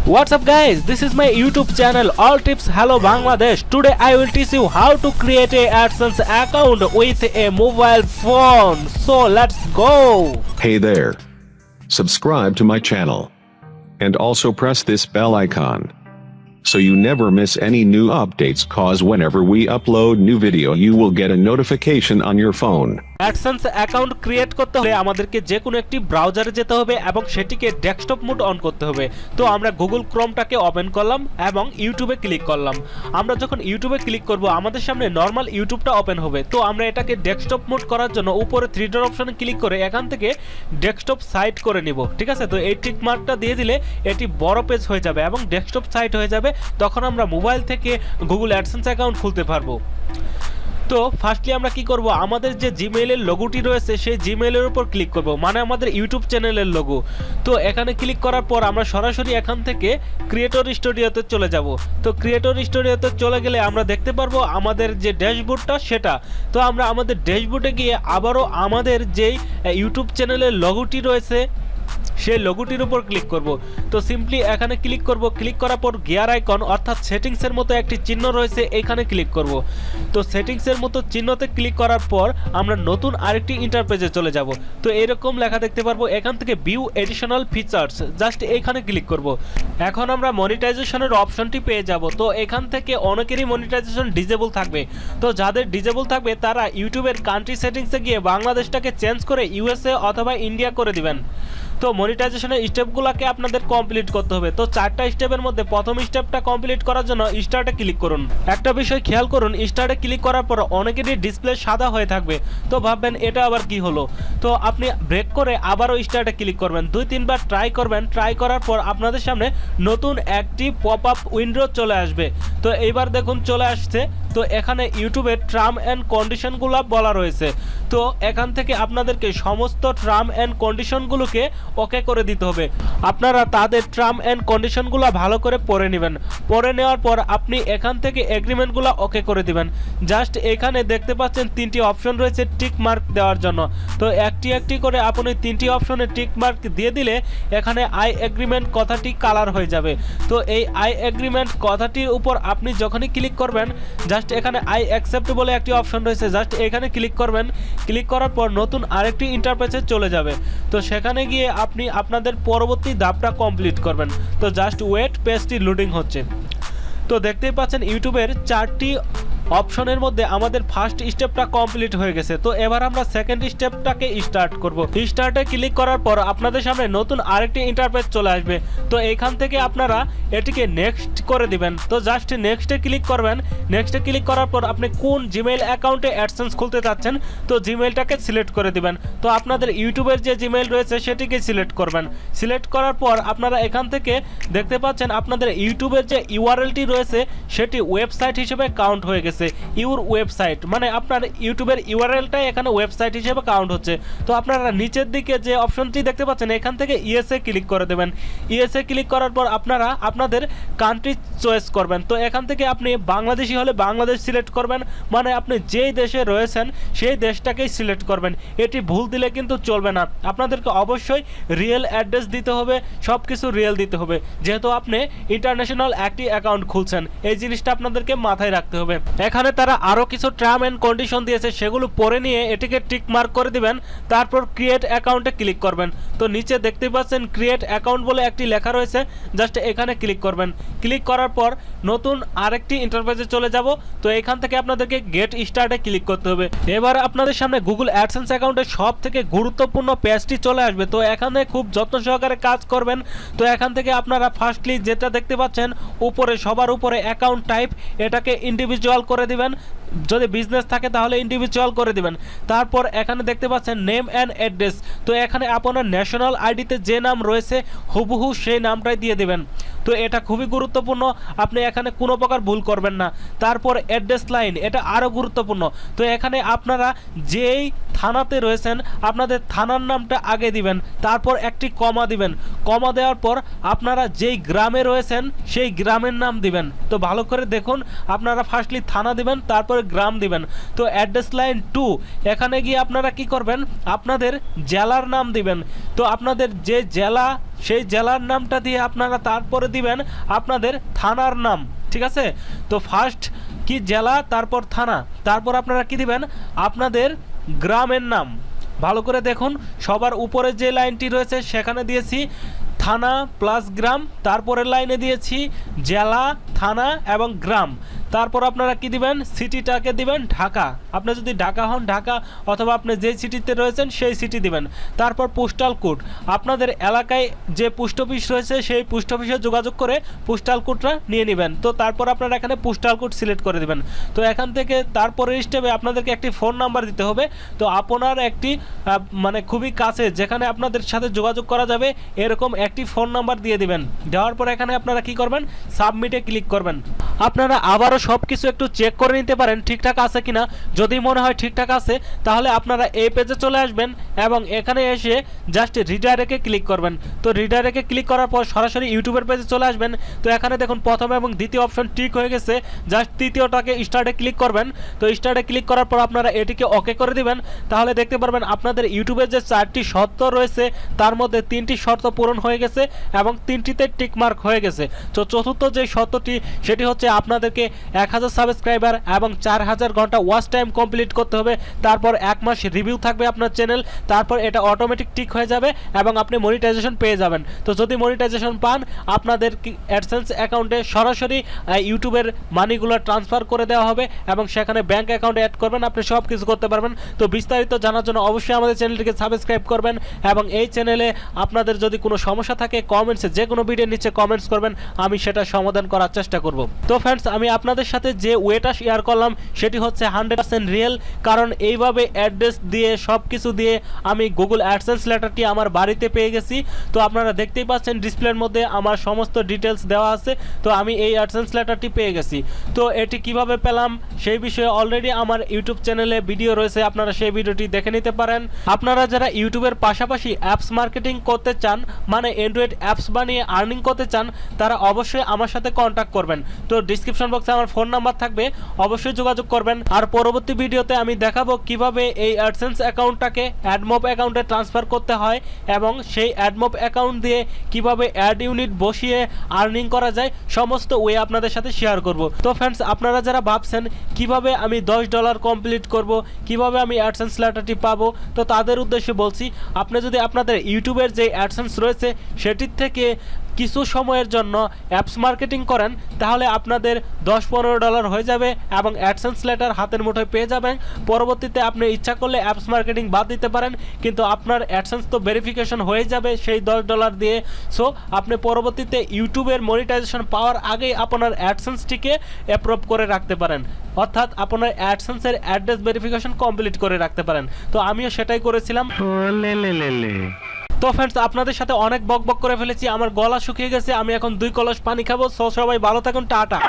What's up guys, this is my YouTube channel All Tips Hello Bangladesh. Today I will teach you how to create a Adsense account with a mobile phone. So let's go. Hey there. Subscribe to my channel. And also press this bell icon, so you never miss any new updates, cause whenever we upload new video you will get a notification on your phone. Adsense account create করতে হলে আমাদেরকে যে কোনো একটি ব্রাউজারে যেতে হবে এবং সেটিকে ডেস্কটপ মোড অন করতে হবে। তো আমরা গুগল ক্রোমটাকে ওপেন করলাম এবং ইউটিউবে ক্লিক করলাম। আমরা যখন ইউটিউবে ক্লিক করব আমাদের সামনে নরমাল ইউটিউবটা ওপেন হবে। তো আমরা এটাকে ডেস্কটপ মোড করার জন্য উপরে 3 ডট অপশনে ক্লিক করে এখান থেকে ডেস্কটপ সাইট করে নিব। ঠিক আছে, তো এই টিক মার্কটা দিয়ে দিলে এটি বড় পেজ হয়ে যাবে এবং ডেস্কটপ সাইট হয়ে যাবে। তখন আমরা মোবাইল থেকে গুগল অ্যাডসেন্স অ্যাকাউন্ট খুলতে পারবো। তো ফার্স্টলি আমরা কি করব, আমাদের যে জিমেইলের লোগোটি রয়েছে সেই জিমেইলের উপর ক্লিক করব, মানে আমাদের ইউটিউব চ্যানেলের লোগো। তো এখানে ক্লিক করার পর আমরা সরাসরি এখান থেকে ক্রিয়েটর স্টুডিওতে চলে যাব। তো ক্রিয়েটর স্টুডিওতে চলে গেলে আমরা দেখতে পারবো আমাদের যে ড্যাশবোর্ডটা সেটা। তো আমরা আমাদের ড্যাশবোর্ডে গিয়ে আবারও আমাদের যেই ইউটিউব চ্যানেলের লোগোটি রয়েছে সেই লোগোটির উপর ক্লিক করব। তো সিম্পলি এখানে ক্লিক করব, ক্লিক করার পর গিয়ার আইকন অর্থাৎ সেটিংসের মতো একটি চিহ্ন রয়েছে, এখানে ক্লিক করব। তো সেটিংসের মতো চিহ্নতে ক্লিক করার পর আমরা নতুন আরেকটি ইন্টারপেজে চলে যাব। তো এরকম লেখা দেখতে পারবো, এখান থেকে ভিউ এডিশনাল ফিচার্স, জাস্ট এখানে ক্লিক করব। এখন আমরা মনিটাইজেশনের অপশনটি পেয়ে যাব। তো এখান থেকে অনেকেরই মনিটাইজেশন ডিজেবল থাকবে। তো যাদের ডিজেবল থাকবে তারা ইউটিউবের কান্ট্রি সেটিংসে গিয়ে বাংলাদেশটাকে চেঞ্জ করে ইউএসএ অথবা ইন্ডিয়া করে দিবেন। তো মনিটাইজেশনের স্টেপগুলোকে আপনাদের কমপ্লিট করতে হবে। তো 4টা স্টেপের মধ্যে প্রথম স্টেপটা কমপ্লিট করার জন্য স্টার্টে ক্লিক করুন। একটা বিষয় খেয়াল করুন, স্টার্টে ক্লিক করার পর অনেকেরই ডিসপ্লে সাদা হয়ে থাকবে। তো ভাববেন এটা আবার কি হলো। তো আপনি ব্রেক করে আবারও স্টার্টে ক্লিক করবেন, 2-3 বার ট্রাই করবেন। ট্রাই করার পর আপনাদের সামনে নতুন একটি পপ আপ উইন্ডো চলে আসবে। তো এইবার দেখুন চলে আসছে। তো এখানে ইউটিউবের টার্ম অ্যান্ড কন্ডিশনগুলো বলা রয়েছে। তো এখান থেকে আপনাদেরকে সমস্ত টার্ম অ্যান্ড কন্ডিশনগুলোকে ওকে করে দিতে হবে। আপনারা তাদের টার্ম অ্যান্ড কন্ডিশনগুলো ভালো করে পড়ে নেবেন। পড়ে নেওয়ার পর আপনি এখান থেকে এগ্রিমেন্টগুলো ওকে করে দিবেন। জাস্ট এখানে দেখতে পাচ্ছেন 3টি অপশন রয়েছে টিক মার্ক দেওয়ার জন্য। তো একটি একটি করে আপনি 3টি অপশনে টিক মার্ক দিয়ে দিলে এখানে আই এগ্রিমেন্ট কথাটি কালার হয়ে যাবে। তো এই আই এগ্রিমেন্ট কথাটির উপর আপনি যখনই ক্লিক করবেন, জাস্ট এখানে আই অ্যাকসেপ্ট বলে একটি অপশন রয়েছে, জাস্ট এখানে ক্লিক করবেন। ক্লিক করার পর নতুন আরেকটি ইন্টারফেসে চলে যাবে। তো সেখানে গিয়ে আপনি আপনাদের পরবর্তী ধাপটা কমপ্লিট করবেন। তো জাস্ট ওয়েট, পেজটি লোডিং হচ্ছে। তো দেখতেই পাচ্ছেন ইউটিউবের 4টি অপশনের মধ্যে আমাদের ফার্স্ট স্টেপটা কমপ্লিট হয়ে গেছে। তো এবার আমরা সেকেন্ড স্টেপটাকে স্টার্ট করব। স্টার্টে ক্লিক করার পর আপনাদের সামনে নতুন আরেকটি ইন্টারফেস চলে আসবে। তো এখান থেকে আপনারা এটিকে নেক্সট করে দিবেন। তো জাস্ট নেক্সটে ক্লিক করবেন। নেক্সটে ক্লিক করার পর আপনি কোন জিমেইল অ্যাকাউন্টে অ্যাডসেন্স খুলতে চাচ্ছেন তো জিমেইলটাকে সিলেক্ট করে দিবেন। তো আপনাদের ইউটিউবের যে জিমেইল রয়েছে সেটিকে সিলেক্ট করবেন। সিলেক্ট করার পর আপনারা এখান থেকে দেখতে পাচ্ছেন আপনাদের ইউটিউবের যে ইউআরএলটি রয়েছে সেটি ওয়েবসাইট হিসেবে কাউন্ট হয়ে গেছে। ইউর ওয়েবসাইট মানে আপনার ইউটিউবের ইউআরএলটাই এখানে ওয়েবসাইট হিসেবে কাউন্ট হচ্ছে। তো আপনারা নিচের দিকে যে অপশনটি দেখতে পাচ্ছেন এখান থেকে ইএসএ ক্লিক করে দেবেন। ইএসএ ক্লিক করার পর আপনারা আপনাদের কান্ট্রি চয়েস করবেন। তো এখান থেকে আপনি বাংলাদেশি হলে বাংলাদেশ সিলেক্ট করবেন, মানে আপনি যেই দেশে রয়েছেন সেই দেশটাকেই সিলেক্ট করবেন। এটি ভুল দিলে কিন্তু চলবে না, আপনাদেরকে অবশ্যই রিয়েল অ্যাড্রেস দিতে হবে, সব কিছু রিয়েল দিতে হবে, যেহেতু আপনি ইন্টারন্যাশনাল একটি অ্যাকাউন্ট খুলছেন। এই জিনিসটা আপনাদেরকে মাথায় রাখতে হবে। এখানে তারা আরও কিছু টার্ম অ্যান্ড কন্ডিশন দিয়েছে, সেগুলো পড়ে নিয়ে এটিকে টিক মার্ক করে দিবেন। তারপর ক্রিয়েট অ্যাকাউন্টে ক্লিক করবেন। তো নিচে দেখতে পাচ্ছেন ক্রিয়েট অ্যাকাউন্ট বলে একটি লেখা রয়েছে, জাস্ট এখানে ক্লিক করবেন। ক্লিক করার পর নতুন আরেকটি ইন্টারফেসে চলে যাব। তো এখান থেকে আপনাদেরকে গেট স্টার্টে ক্লিক করতে হবে। এবার আপনাদের সামনে গুগল অ্যাডসেন্স অ্যাকাউন্টের সব থেকে গুরুত্বপূর্ণ পেজটি চলে আসবে। তো এখানে খুব যত্ন সহকারে কাজ করবেন। তো এখান থেকে আপনারা ফার্স্টলি যেটা দেখতে পাচ্ছেন উপরে সবার উপরে অ্যাকাউন্ট টাইপ, এটাকে ইন্ডিভিজুয়াল করে দিবেন। যদি বিজনেস থাকে তাহলে ইন্ডিভিজুয়াল করে দিবেন। তারপর এখানে দেখতে পাচ্ছেন নেম অ্যান্ড অ্যাড্রেস। তো এখানে আপনার ন্যাশনাল আইডিতে যে নাম রয়েছে হুবহু সেই নামটাই দিয়ে দিবেন। তো এটা খুবই গুরুত্বপূর্ণ, আপনি এখানে কোনো প্রকার ভুল করবেন না। তারপর অ্যাড্রেস লাইন, এটা আরও গুরুত্বপূর্ণ। তো এখানে আপনারা যেই থানাতে রয়েছেন আপনাদের থানার নামটা আগে দিবেন, তারপর একটি কমা দিবেন। কমা দেওয়ার পর আপনারা যেই গ্রামে রয়েছেন সেই গ্রামের নাম দিবেন। তো ভালো করে দেখুন, আপনারা ফার্স্টলি থানা দিবেন, তারপরে গ্রাম দিবেন। তো অ্যাড্রেস লাইন 2, এখানে গিয়ে আপনারা কি করবেন, আপনাদের জেলার নাম দিবেন। তো আপনাদের যে জেলা সেই জেলার নামটা দিয়ে আপনারা তারপরে দিবেন আপনাদের থানার নাম, ঠিক আছে? তো ফার্স্ট কি জেলা, তারপর থানা, তারপর আপনারা কি দিবেন আপনাদের গ্রামের নাম। ভালো করে দেখুন, সবার উপরে যে লাইনটি রয়েছে সেখানে দিয়েছি থানা প্লাস গ্রাম, তারপরের লাইনে দিয়েছি জেলা, থানা এবং গ্রাম। তারপর আপনারা কি দিবেন, সিটিটাকে দিবেন ঢাকা। আপনি যদি ঢাকা হন ঢাকা, অথবা আপনি যে সিটিতে রয়েছেন সেই সিটি দিবেন। তারপর পোস্টাল কোড, আপনাদের এলাকায় যে পোস্ট অফিস রয়েছে সেই পোস্ট অফিসে যোগাযোগ করে পোস্টাল কোডটা নিয়ে নেবেন। তো তারপর আপনারা এখানে পোস্টাল কোড সিলেক্ট করে দিবেন। তো এখান থেকে তারপরের স্টেপে আপনাদেরকে একটি ফোন নাম্বার দিতে হবে। তো আপনার একটি মানে খুবই কাছে যেখানে আপনাদের সাথে যোগাযোগ করা যাবে এরকম একটি ফোন নাম্বার দিয়ে দিবেন। দেওয়ার পর এখানে আপনারা কি করবেন, সাবমিটে ক্লিক করবেন। আপনারা আবারও সব কিছু একটু চেক করে নিতে পারেন ঠিকঠাক আছে কিনা। যদি মনে হয় ঠিকঠাক আছে তাহলে আপনারা এই পেজে চলে আসবেন এবং এখানে এসে জাস্ট রিডাইরেক্টে ক্লিক করবেন। তো রিডাইরেক্টে ক্লিক করার পর সরাসরি ইউটিউবের পেজে চলে আসবেন। তো এখানে দেখুন প্রথম এবং দ্বিতীয় অপশন ঠিক হয়ে গেছে, জাস্ট তৃতীয়টাকে স্টার্টে ক্লিক করবেন। তো স্টার্টে ক্লিক করার পর আপনারা এটিকে ওকে করে দিবেন। তাহলে দেখতে পারবেন আপনাদের ইউটিউবের যে 4টি শর্ত রয়েছে তার মধ্যে 3টি শর্ত পূরণ হয়ে গেছে এবং 3টিতে টিকমার্ক হয়ে গেছে। তো চতুর্থ যে শর্তটি সেটি হচ্ছে আপনাদেরকে 1000 সাবস্ক্রাইবার এবং 4000 ঘন্টা ওয়াচ টাইম কমপ্লিট করতে হবে। তারপর 1 মাস রিভিউ থাকবে আপনার চ্যানেল, তারপর এটা অটোমেটিক টিক হয়ে যাবে এবং আপনি মনিটাইজেশন পেয়ে যাবেন। তো যদি মনিটাইজেশন পান আপনাদের অ্যাডসেন্স অ্যাকাউন্টে সরাসরি ইউটিউবের মানিগুলো ট্রান্সফার করে দেওয়া হবে এবং সেখানে ব্যাংক অ্যাকাউন্টে অ্যাড করবেন, আপনি সব কিছু করতে পারবেন। তো বিস্তারিত জানার জন্য অবশ্যই আমাদের চ্যানেলটিকে সাবস্ক্রাইব করবেন এবং এই চ্যানেলে আপনাদের যদি কোনো সমস্যা থাকে কমেন্টসে যে কোনো ভিডিওর নিচে কমেন্টস করবেন, আমি সেটা সমাধান করার চেষ্টা করব। তো ফ্রেন্ডস, আমি আপনাদের সাথে যে ওয়েটা শেয়ার করলাম সেটি হচ্ছে 100% রিয়েল, কারণ এইভাবে অ্যাড্রেস দিয়ে সব কিছু দিয়ে আমি গুগল অ্যাডসেন্স লেটারটি আমার বাড়িতে পেয়ে গেছি। তো আপনারা দেখতেই পাচ্ছেন ডিসপ্লের মধ্যে আমার সমস্ত ডিটেলস দেওয়া আছে। তো আমি এই অ্যাডসেন্স লেটারটি পেয়ে গেছি। তো এটি কিভাবে পেলাম সেই বিষয়ে অলরেডি আমার ইউটিউব চ্যানেলে ভিডিও রয়েছে, আপনারা সেই ভিডিওটি দেখে নিতে পারেন। আপনারা যারা ইউটিউবের পাশাপাশি অ্যাপস মার্কেটিং করতে চান, মানে অ্যান্ড্রয়েড অ্যাপস বানিয়ে আর্নিং করতে চান, তারা অবশ্যই আমার সাথে কন্ট্যাক্ট করবেন। তো ডিসক্রিপশন বক্সে আমার ফোন নাম্বার থাকবে, অবশ্যই যোগাযোগ করবেন। আর পরবর্তী ভিডিওতে আমি দেখাবো কিভাবে এই অ্যাডসেন্স অ্যাকাউন্টটাকে অ্যাডমব অ্যাকাউন্টে ট্রান্সফার করতে হয় এবং সেই অ্যাডমব অ্যাকাউন্ট দিয়ে কিভাবে অ্যাড ইউনিট বসিয়ে আর্নিং করা যায়, সমস্ত ওয়ে আপনাদের সাথে শেয়ার করব। তো ফ্রেন্ডস, আপনারা যারা ভাবছেন কিভাবে আমি $10 কমপ্লিট করব, কিভাবে আমি অ্যাডসেন্স লেটারটি পাবো, তো তাদের উদ্দেশ্যে বলছি, আপনি যদি আপনাদের ইউটিউবের যে অ্যাডসেন্স রয়েছে সেটির থেকে কিছু সময়ের জন্য অ্যাপস মার্কেটিং করেন তাহলে আপনাদের $10-15 হয়ে যাবে এবং অ্যাডসেন্স লেটার হাতের মুঠোয় পেয়ে যাবেন। পরবর্তীতে আপনি ইচ্ছা করলে অ্যাপস মার্কেটিং বাদ দিতে পারেন, কিন্তু আপনার অ্যাডসেন্স তো ভেরিফিকেশন হয়ে যাবে সেই $10 দিয়ে। সো আপনি পরবর্তীতে ইউটিউবের মনিটাইজেশন পাওয়ার আগেই আপনার অ্যাডসেন্সটিকে অ্যাপ্রুভ করে রাখতে পারেন, অর্থাৎ আপনার অ্যাডসেন্সের অ্যাড্রেস ভেরিফিকেশন কমপ্লিট করে রাখতে পারেন। তো আমিও সেটাই করেছিলাম। তো ফ্রেন্ডস, আপনাদের সাথে অনেক বকবক করে ফেলেছি, আমার গলা শুকিয়ে গেছে, আমি এখন 2 কলস পানি খাবো। সবাই ভালো থাকুন, টাটা।